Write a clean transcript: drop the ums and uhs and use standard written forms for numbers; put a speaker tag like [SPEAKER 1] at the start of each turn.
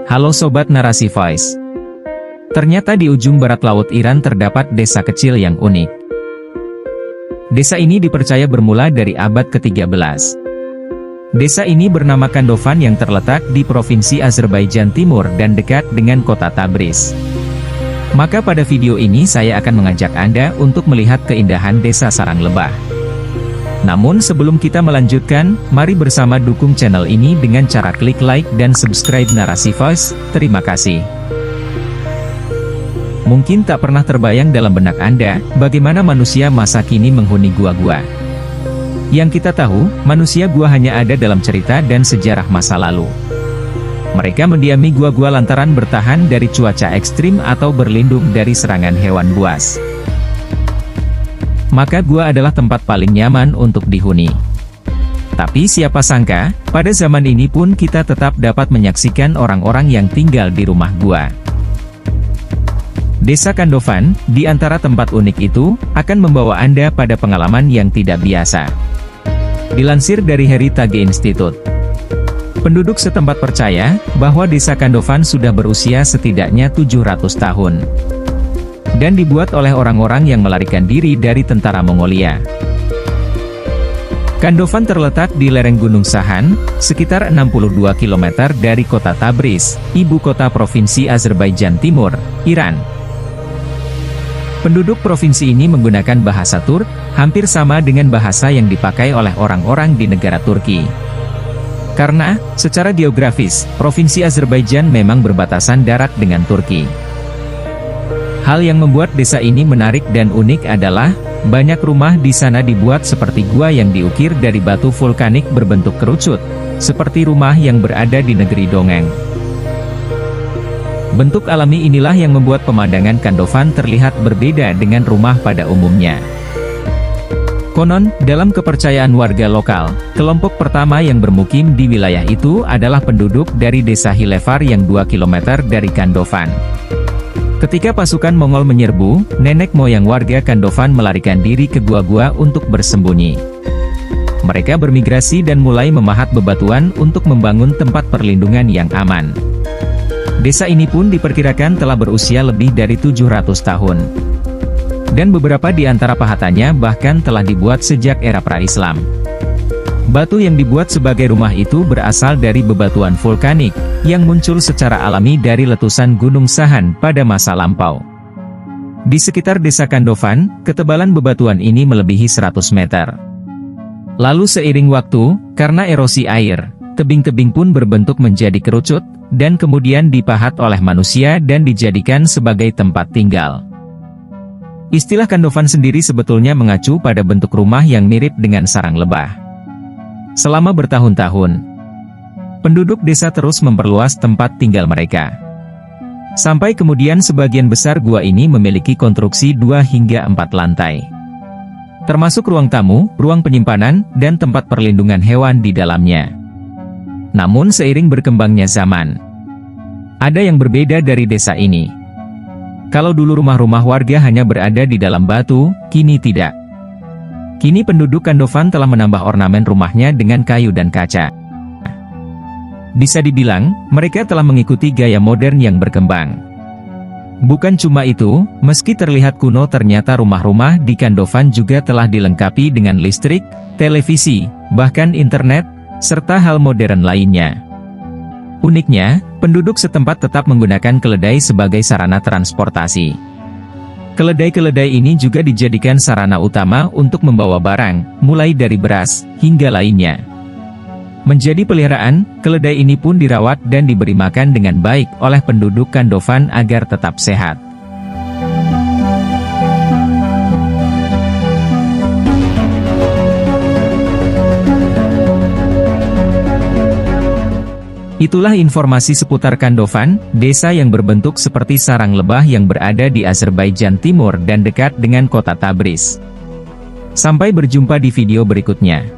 [SPEAKER 1] Halo Sobat Narasi Voice. Ternyata di ujung barat laut Iran terdapat desa kecil yang unik. Desa ini dipercaya bermula dari abad ke-13. Desa ini bernama Kandofan yang terletak di Provinsi Azerbaijan Timur dan dekat dengan kota Tabriz. Maka pada video ini saya akan mengajak Anda untuk melihat keindahan desa Sarang Lebah. Namun sebelum kita melanjutkan, mari bersama dukung channel ini dengan cara klik like dan subscribe Narasi Voice. Terima kasih. Mungkin tak pernah terbayang dalam benak Anda, bagaimana manusia masa kini menghuni gua-gua. Yang kita tahu, manusia gua hanya ada dalam cerita dan sejarah masa lalu. Mereka mendiami gua-gua lantaran bertahan dari cuaca ekstrim atau berlindung dari serangan hewan buas. Maka gua adalah tempat paling nyaman untuk dihuni. Tapi siapa sangka, pada zaman ini pun kita tetap dapat menyaksikan orang-orang yang tinggal di rumah gua. Desa Kandofan, di antara tempat unik itu, akan membawa Anda pada pengalaman yang tidak biasa. Dilansir dari Heritage Institute, penduduk setempat percaya bahwa desa Kandofan sudah berusia setidaknya 700 tahun. Dan dibuat oleh orang-orang yang melarikan diri dari tentara Mongolia. Kandofan terletak di lereng Gunung Sahan, sekitar 62 km dari kota Tabriz, ibu kota Provinsi Azerbaijan Timur, Iran. Penduduk provinsi ini menggunakan bahasa Turk, hampir sama dengan bahasa yang dipakai oleh orang-orang di negara Turki. Karena, secara geografis, Provinsi Azerbaijan memang berbatasan darat dengan Turki. Hal yang membuat desa ini menarik dan unik adalah, banyak rumah di sana dibuat seperti gua yang diukir dari batu vulkanik berbentuk kerucut, seperti rumah yang berada di negeri dongeng. Bentuk alami inilah yang membuat pemandangan Kandofan terlihat berbeda dengan rumah pada umumnya. Konon, dalam kepercayaan warga lokal, kelompok pertama yang bermukim di wilayah itu adalah penduduk dari desa Hilefar yang 2 km dari Kandofan. Ketika pasukan Mongol menyerbu, nenek moyang warga Kandofan melarikan diri ke gua-gua untuk bersembunyi. Mereka bermigrasi dan mulai memahat bebatuan untuk membangun tempat perlindungan yang aman. Desa ini pun diperkirakan telah berusia lebih dari 700 tahun. Dan beberapa di antara pahatannya bahkan telah dibuat sejak era pra-Islam. Batu yang dibuat sebagai rumah itu berasal dari bebatuan vulkanik, yang muncul secara alami dari letusan Gunung Sahan pada masa lampau. Di sekitar desa Kandofan, ketebalan bebatuan ini melebihi 100 meter. Lalu seiring waktu, karena erosi air, tebing-tebing pun berbentuk menjadi kerucut, dan kemudian dipahat oleh manusia dan dijadikan sebagai tempat tinggal. Istilah Kandofan sendiri sebetulnya mengacu pada bentuk rumah yang mirip dengan sarang lebah. Selama bertahun-tahun, penduduk desa terus memperluas tempat tinggal mereka. Sampai kemudian sebagian besar gua ini memiliki konstruksi 2 hingga 4 lantai. Termasuk ruang tamu, ruang penyimpanan, dan tempat perlindungan hewan di dalamnya. Namun seiring berkembangnya zaman, ada yang berbeda dari desa ini. Kalau dulu rumah-rumah warga hanya berada di dalam batu, kini tidak. Kini penduduk Kandofan telah menambah ornamen rumahnya dengan kayu dan kaca. Bisa dibilang, mereka telah mengikuti gaya modern yang berkembang. Bukan cuma itu, meski terlihat kuno ternyata rumah-rumah di Kandofan juga telah dilengkapi dengan listrik, televisi, bahkan internet, serta hal modern lainnya. Uniknya, penduduk setempat tetap menggunakan keledai sebagai sarana transportasi. Keledai-keledai ini juga dijadikan sarana utama untuk membawa barang, mulai dari beras, hingga lainnya. Menjadi peliharaan, keledai ini pun dirawat dan diberi makan dengan baik oleh penduduk Kandofan agar tetap sehat. Itulah informasi seputar Kandofan, desa yang berbentuk seperti sarang lebah yang berada di Azerbaijan Timur dan dekat dengan kota Tabriz. Sampai berjumpa di video berikutnya.